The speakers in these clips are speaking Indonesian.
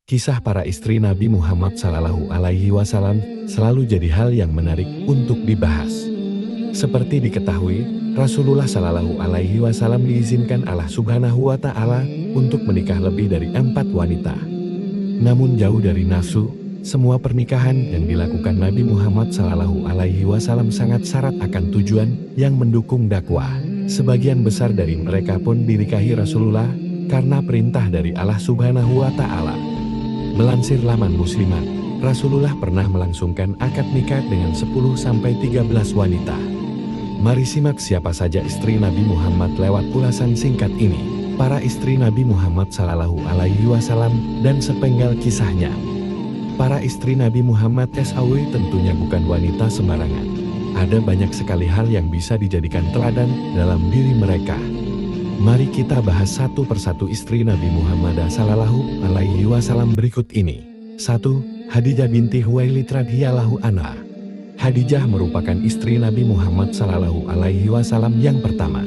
Kisah para istri Nabi Muhammad SAW selalu jadi hal yang menarik untuk dibahas. Seperti diketahui, Rasulullah SAW diizinkan Allah Subhanahu wa Ta'ala untuk menikah lebih dari 4 wanita. Namun jauh dari nafsu, semua pernikahan yang dilakukan Nabi Muhammad SAW sangat syarat akan tujuan yang mendukung dakwah. Sebagian besar dari mereka pun dinikahi Rasulullah karena perintah dari Allah Subhanahu wa Ta'ala. Melansir laman Muslimat, Rasulullah pernah melangsungkan akad nikah dengan 10-13 wanita. Mari simak siapa saja istri Nabi Muhammad lewat ulasan singkat ini. Para istri Nabi Muhammad SAW dan sepenggal kisahnya. Para istri Nabi Muhammad SAW tentunya bukan wanita sembarangan. Ada banyak sekali hal yang bisa dijadikan teladan dalam diri mereka. Mari kita bahas satu persatu istri Nabi Muhammad SAW berikut ini. 1. Khadijah binti Khuwailid radhiyallahu anha. Khadijah merupakan istri Nabi Muhammad SAW yang pertama.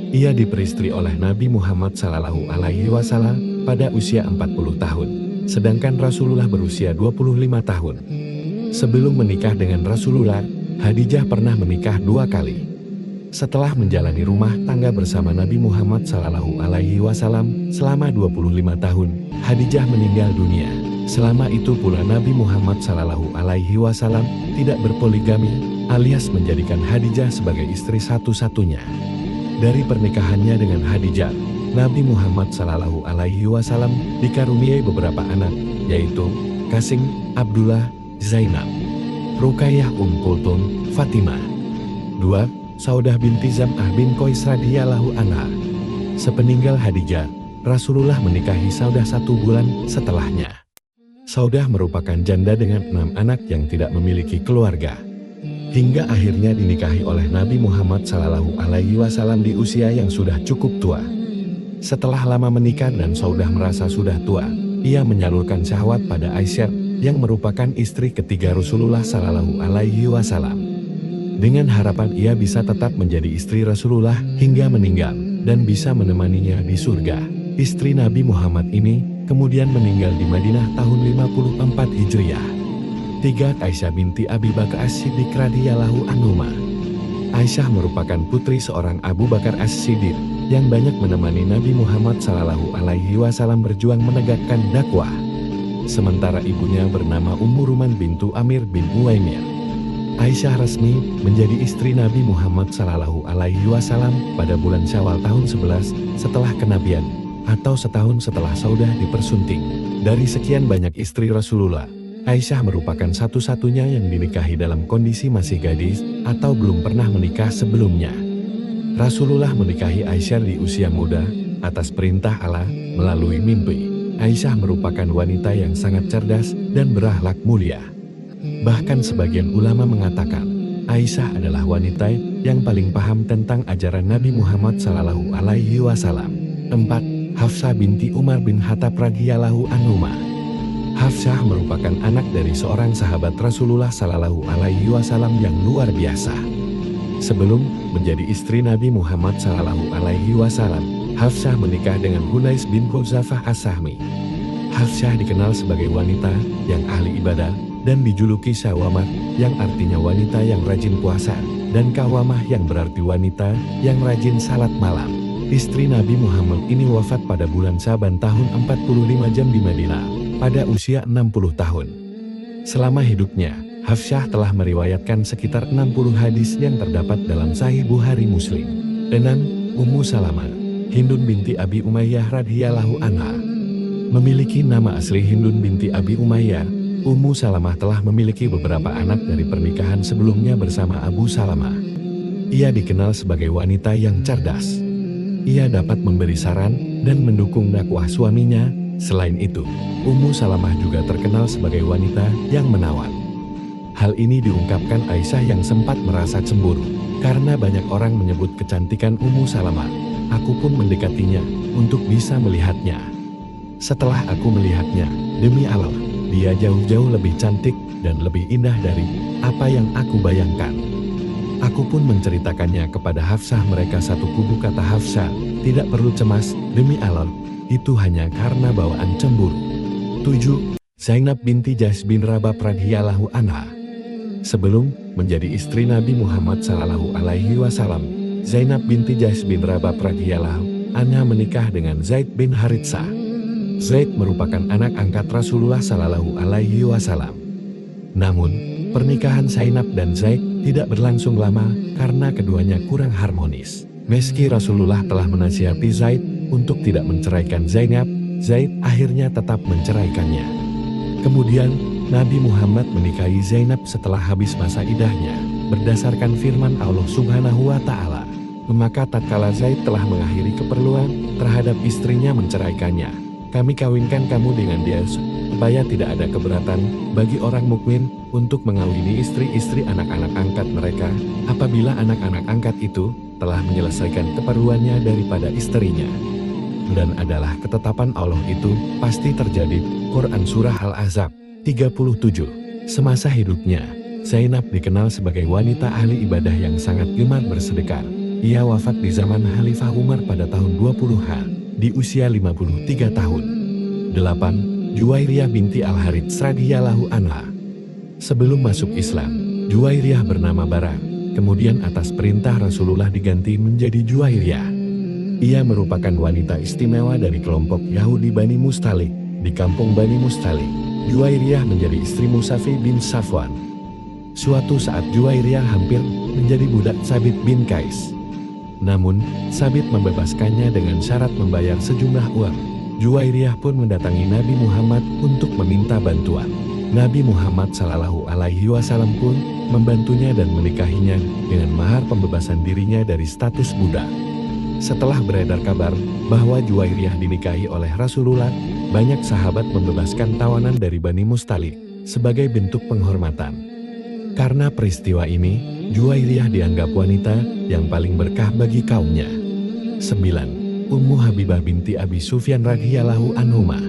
Ia diperistri oleh Nabi Muhammad SAW pada usia 40 tahun, sedangkan Rasulullah berusia 25 tahun. Sebelum menikah dengan Rasulullah, Khadijah pernah menikah 2 kali. Setelah menjalani rumah tangga bersama Nabi Muhammad SAW selama 25 tahun, Khadijah meninggal dunia. Selama itu pula Nabi Muhammad SAW tidak berpoligami, alias menjadikan Khadijah sebagai istri satu-satunya. Dari pernikahannya dengan Khadijah, Nabi Muhammad SAW dikaruniai beberapa anak, yaitu Qasim, Abdullah, Zainab, Ruqayyah, Kulthum, Fatimah. 2. Saudah binti Zam'ah bin Qais radhiyallahu anha. Sepeninggal Khadijah, Rasulullah menikahi Saudah 1 bulan setelahnya. Saudah merupakan janda dengan 6 anak yang tidak memiliki keluarga. Hingga akhirnya dinikahi oleh Nabi Muhammad SAW di usia yang sudah cukup tua. Setelah lama menikah dan Saudah merasa sudah tua, ia menyalurkan syahwat pada Aisyah yang merupakan istri ketiga Rasulullah SAW. Dengan harapan ia bisa tetap menjadi istri Rasulullah hingga meninggal dan bisa menemaninya di surga. Istri Nabi Muhammad ini kemudian meninggal di Madinah tahun 54 Hijriah. 3. Aisyah binti Abi Bakar As-Siddiq radhiyallahu anhuma. Aisyah merupakan putri seorang Abu Bakar As-Siddiq yang banyak menemani Nabi Muhammad SAW berjuang menegakkan dakwah. Sementara ibunya bernama Ummu Ruman bintu Amir bin Uwaimir. Aisyah resmi menjadi istri Nabi Muhammad SAW pada bulan Syawal tahun 11 setelah kenabian, atau setahun setelah Saudah dipersunting. Dari sekian banyak istri Rasulullah, Aisyah merupakan satu-satunya yang dinikahi dalam kondisi masih gadis atau belum pernah menikah sebelumnya. Rasulullah menikahi Aisyah di usia muda atas perintah Allah melalui mimpi. Aisyah merupakan wanita yang sangat cerdas dan berakhlak mulia. Bahkan sebagian ulama mengatakan, Aisyah adalah wanita yang paling paham tentang ajaran Nabi Muhammad SAW. 4. Hafsah binti Umar bin Khattab radhiyallahu anhuma. Hafsah merupakan anak dari seorang sahabat Rasulullah SAW yang luar biasa. Sebelum menjadi istri Nabi Muhammad SAW, Hafsah menikah dengan Hunais bin Hudzafah As-Sahmi. Hafsah dikenal sebagai wanita yang ahli ibadah dan dijuluki Syawamah, yang artinya wanita yang rajin puasa, dan Kawamah yang berarti wanita yang rajin salat malam. Istri Nabi Muhammad ini wafat pada bulan Syaban tahun 45 jam di Madinah, pada usia 60 tahun. Selama hidupnya, Hafsah telah meriwayatkan sekitar 60 hadis yang terdapat dalam Sahih Bukhari Muslim. 6. Ummu Salamah, Hindun binti Abi Umayyah radhiyallahu anha. Memiliki nama asli Hindun binti Abi Umayyah, Ummu Salamah telah memiliki beberapa anak dari pernikahan sebelumnya bersama Abu Salamah. Ia dikenal sebagai wanita yang cerdas. Ia dapat memberi saran dan mendukung dakwah suaminya. Selain itu, Ummu Salamah juga terkenal sebagai wanita yang menawan. Hal ini diungkapkan Aisyah yang sempat merasa cemburu karena banyak orang menyebut kecantikan Ummu Salamah. Aku pun mendekatinya untuk bisa melihatnya. Setelah aku melihatnya, demi Allah, dia jauh-jauh lebih cantik dan lebih indah dari apa yang aku bayangkan. Aku pun menceritakannya kepada Hafsah. Mereka satu kubu, kata Hafsah. Tidak perlu cemas, demi Allah, itu hanya karena bawaan cemburu. 7. Zainab binti Jahsh bin Rabab radhiyallahu anha. Sebelum menjadi istri Nabi Muhammad sallallahu alaihi wasallam, Zainab binti Jahsh bin Rabab radhiyallahu anha menikah dengan Zaid bin Haritsah. Zaid merupakan anak angkat Rasulullah sallallahu alaihi wasallam. Namun, pernikahan Zainab dan Zaid tidak berlangsung lama karena keduanya kurang harmonis. Meski Rasulullah telah menasihati Zaid untuk tidak menceraikan Zainab, Zaid akhirnya tetap menceraikannya. Kemudian, Nabi Muhammad menikahi Zainab setelah habis masa idahnya, berdasarkan firman Allah Subhanahu wa Ta'ala. Maka tatkala Zaid telah mengakhiri keperluan terhadap istrinya menceraikannya, kami kawinkan kamu dengan dia supaya tidak ada keberatan bagi orang mukmin untuk mengawini istri-istri anak-anak angkat mereka apabila anak-anak angkat itu telah menyelesaikan keperluannya daripada istrinya. Dan adalah ketetapan Allah itu pasti terjadi. Quran Surah Al-Ahzab 37. Semasa hidupnya, Zainab dikenal sebagai wanita ahli ibadah yang sangat gemar bersedekah. Ia wafat di zaman Khalifah Umar pada tahun 20-an, di usia 53 tahun. 8. Juwairiyah binti Al-Harits radhiyallahu anha. Sebelum masuk Islam, Juwairiyah bernama Bara. Kemudian atas perintah Rasulullah diganti menjadi Juwairiyah. Ia merupakan wanita istimewa dari kelompok Yahudi Bani Mustalik. Di kampung Bani Mustalik, Juwairiyah menjadi istri Musafi bin Safwan. Suatu saat Juwairiyah hampir menjadi budak Sabit bin Qais. Namun, Sabit membebaskannya dengan syarat membayar sejumlah uang. Juwairiyah pun mendatangi Nabi Muhammad untuk meminta bantuan. Nabi Muhammad sallallahu alaihi wasallam pun membantunya dan menikahinya dengan mahar pembebasan dirinya dari status budak. Setelah beredar kabar bahwa Juwairiyah dinikahi oleh Rasulullah, banyak sahabat membebaskan tawanan dari Bani Mustalik sebagai bentuk penghormatan. Karena peristiwa ini, Juwairiyah dianggap wanita yang paling berkah bagi kaumnya. 9. Ummu Habibah binti Abi Sufyan radhiyallahu anhuma.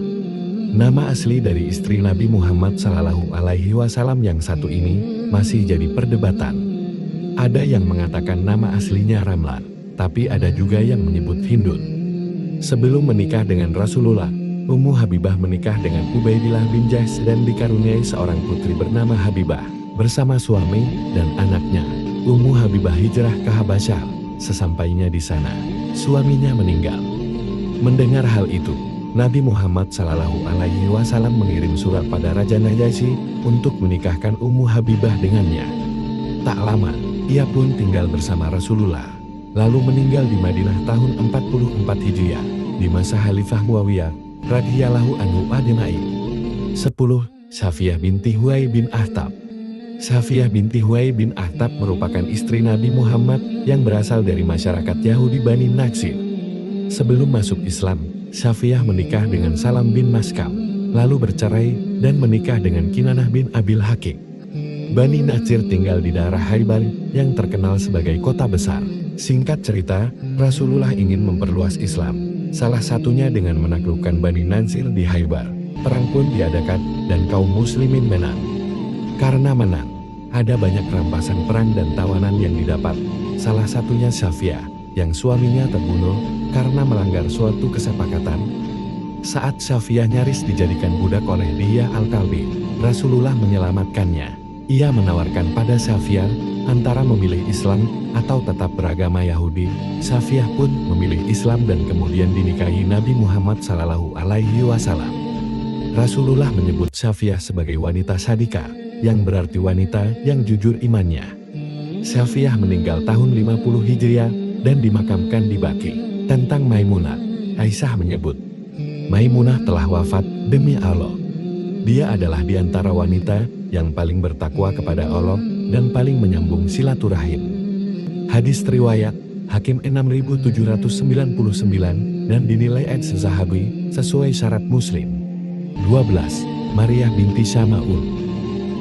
Nama asli dari istri Nabi Muhammad sallallahu alaihi wasallam yang satu ini masih jadi perdebatan. Ada yang mengatakan nama aslinya Ramlan, tapi ada juga yang menyebut Hindun. Sebelum menikah dengan Rasulullah, Ummu Habibah menikah dengan Ubaidillah bin Jahsh dan dikaruniai seorang putri bernama Habibah. Bersama suami dan anaknya, Ummu Habibah hijrah ke Habasyah. Sesampainya di sana, suaminya meninggal. Mendengar hal itu, Nabi Muhammad sallallahu alaihi wasallam mengirim surat pada Raja Najasyi untuk menikahkan Ummu Habibah dengannya. Tak lama, ia pun tinggal bersama Rasulullah, lalu meninggal di Madinah tahun 44 Hijriah, di masa Khalifah Muawiyah radhiyallahu anhu ajma'in. 10. Safiyah binti Huyai bin Akhtab. Safiyah binti Huyai bin Akhtab merupakan istri Nabi Muhammad yang berasal dari masyarakat Yahudi Bani Natsir. Sebelum masuk Islam, Safiyah menikah dengan Salam bin Maskam, lalu bercerai dan menikah dengan Kinanah bin Abil Hakim. Bani Natsir tinggal di daerah Khaybar yang terkenal sebagai kota besar. Singkat cerita, Rasulullah ingin memperluas Islam, salah satunya dengan menaklukkan Bani Natsir di Khaybar. Perang pun diadakan dan kaum muslimin menang. Karena menang, ada banyak rampasan perang dan tawanan yang didapat. Salah satunya Safiyah, yang suaminya terbunuh karena melanggar suatu kesepakatan. Saat Safiyah nyaris dijadikan budak oleh Diyah Al-Kalbi, Rasulullah menyelamatkannya. Ia menawarkan pada Safiyah antara memilih Islam atau tetap beragama Yahudi. Safiyah pun memilih Islam dan kemudian dinikahi Nabi Muhammad sallallahu alaihi wasallam. Rasulullah menyebut Safiyah sebagai wanita sadika, yang berarti wanita yang jujur imannya. Safiyah meninggal tahun 50 Hijriah dan dimakamkan di Baqi. Tentang Maimunah, Aisyah menyebut, Maimunah telah wafat demi Allah. Dia adalah di antara wanita yang paling bertakwa kepada Allah dan paling menyambung silaturahim. Hadis riwayat Hakim 6799 dan dinilai sahiih sesuai syarat Muslim. 12. Maryah binti Syama'un.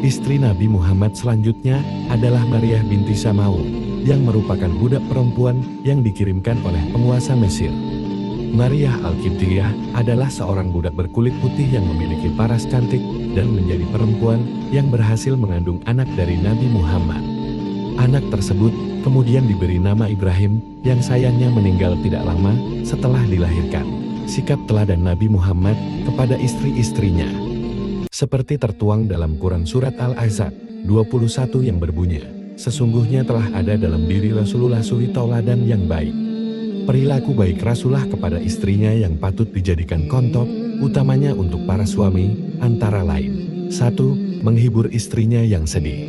Istri Nabi Muhammad selanjutnya adalah Maryah binti Syama'un, yang merupakan budak perempuan yang dikirimkan oleh penguasa Mesir. Maryah Al-Qibtiyah adalah seorang budak berkulit putih yang memiliki paras cantik dan menjadi perempuan yang berhasil mengandung anak dari Nabi Muhammad. Anak tersebut kemudian diberi nama Ibrahim, yang sayangnya meninggal tidak lama setelah dilahirkan. Sikap teladan Nabi Muhammad kepada istri-istrinya Seperti tertuang dalam Quran Surat Al-Ahzab 21 yang berbunyi, sesungguhnya telah ada dalam diri Rasulullah suri tauladan yang baik. Perilaku baik Rasulullah kepada istrinya yang patut dijadikan contoh, utamanya untuk para suami, antara lain. 1. Menghibur istrinya yang sedih.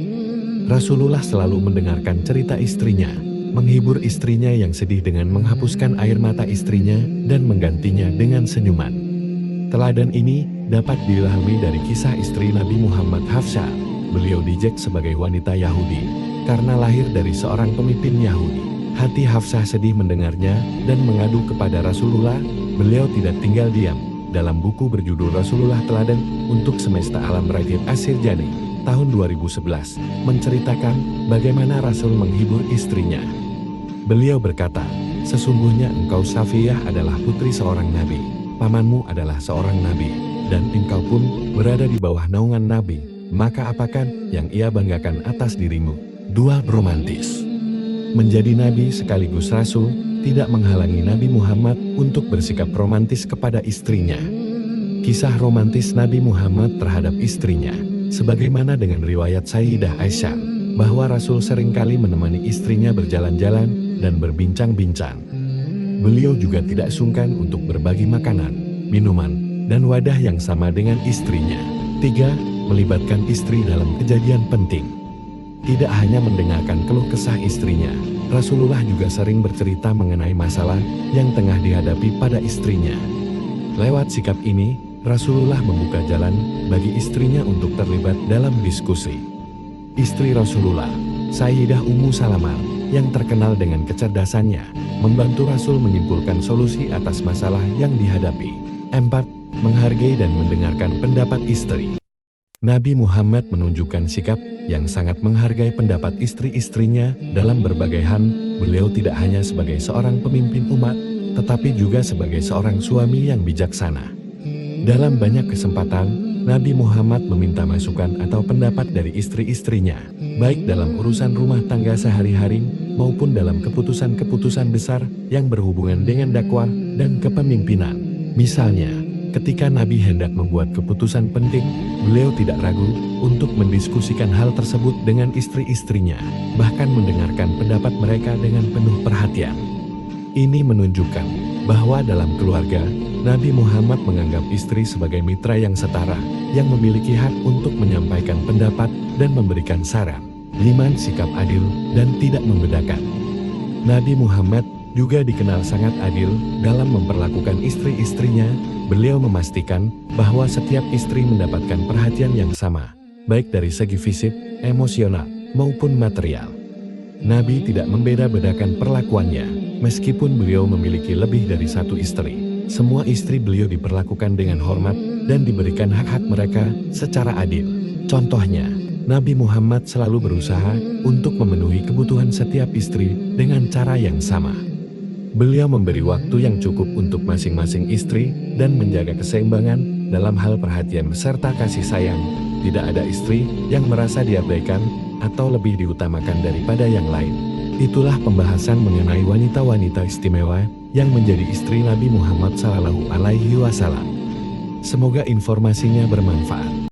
Rasulullah selalu mendengarkan cerita istrinya, menghibur istrinya yang sedih dengan menghapuskan air mata istrinya dan menggantinya dengan senyuman. Teladan ini dapat diilhami dari kisah istri Nabi Muhammad Hafsah. Beliau dijek sebagai wanita Yahudi karena lahir dari seorang pemimpin Yahudi. Hati Hafsah sedih mendengarnya dan mengadu kepada Rasulullah. Beliau tidak tinggal diam. Dalam buku berjudul Rasulullah Teladan untuk Semesta Alam Ragib Asirjani tahun 2011 menceritakan bagaimana Rasul menghibur istrinya. Beliau berkata, sesungguhnya engkau Safiyah adalah putri seorang nabi, pamanmu adalah seorang nabi, dan engkau pun berada di bawah naungan nabi, maka apakan yang ia banggakan atas dirimu? 2. Romantis. Menjadi nabi sekaligus rasul tidak menghalangi Nabi Muhammad untuk bersikap romantis kepada istrinya. Kisah romantis Nabi Muhammad terhadap istrinya, sebagaimana dengan riwayat Sayyidah Aisyah, bahwa Rasul seringkali menemani istrinya berjalan-jalan dan berbincang-bincang. Beliau juga tidak sungkan untuk berbagi makanan, minuman, dan wadah yang sama dengan istrinya. 3. Melibatkan istri dalam kejadian penting. Tidak hanya mendengarkan keluh kesah istrinya, Rasulullah juga sering bercerita mengenai masalah yang tengah dihadapi pada istrinya. Lewat sikap ini, Rasulullah membuka jalan bagi istrinya untuk terlibat dalam diskusi. Istri Rasulullah, Sayyidah Ummu Salamah, yang terkenal dengan kecerdasannya, membantu Rasul menyimpulkan solusi atas masalah yang dihadapi. 4. Menghargai dan mendengarkan pendapat istri. Nabi Muhammad menunjukkan sikap yang sangat menghargai pendapat istri-istrinya dalam berbagai hal. Beliau tidak hanya sebagai seorang pemimpin umat, tetapi juga sebagai seorang suami yang bijaksana. Dalam banyak kesempatan, Nabi Muhammad meminta masukan atau pendapat dari istri-istrinya, baik dalam urusan rumah tangga sehari-hari maupun dalam keputusan-keputusan besar yang berhubungan dengan dakwah dan kepemimpinan. Misalnya, ketika Nabi hendak membuat keputusan penting, beliau tidak ragu untuk mendiskusikan hal tersebut dengan istri-istrinya, bahkan mendengarkan pendapat mereka dengan penuh perhatian. Ini menunjukkan bahwa dalam keluarga, Nabi Muhammad menganggap istri sebagai mitra yang setara, yang memiliki hak untuk menyampaikan pendapat dan memberikan saran. 5. Sikap adil dan tidak membedakan. Nabi Muhammad juga dikenal sangat adil dalam memperlakukan istri-istrinya. Beliau memastikan bahwa setiap istri mendapatkan perhatian yang sama, baik dari segi fisik, emosional, maupun material. Nabi tidak membeda-bedakan perlakuannya, meskipun beliau memiliki lebih dari satu istri. Semua istri beliau diperlakukan dengan hormat dan diberikan hak-hak mereka secara adil. Contohnya, Nabi Muhammad selalu berusaha untuk memenuhi kebutuhan setiap istri dengan cara yang sama. Beliau memberi waktu yang cukup untuk masing-masing istri dan menjaga keseimbangan dalam hal perhatian serta kasih sayang. Tidak ada istri yang merasa diabaikan atau lebih diutamakan daripada yang lain. Itulah pembahasan mengenai wanita-wanita istimewa yang menjadi istri Nabi Muhammad SAW. Semoga informasinya bermanfaat.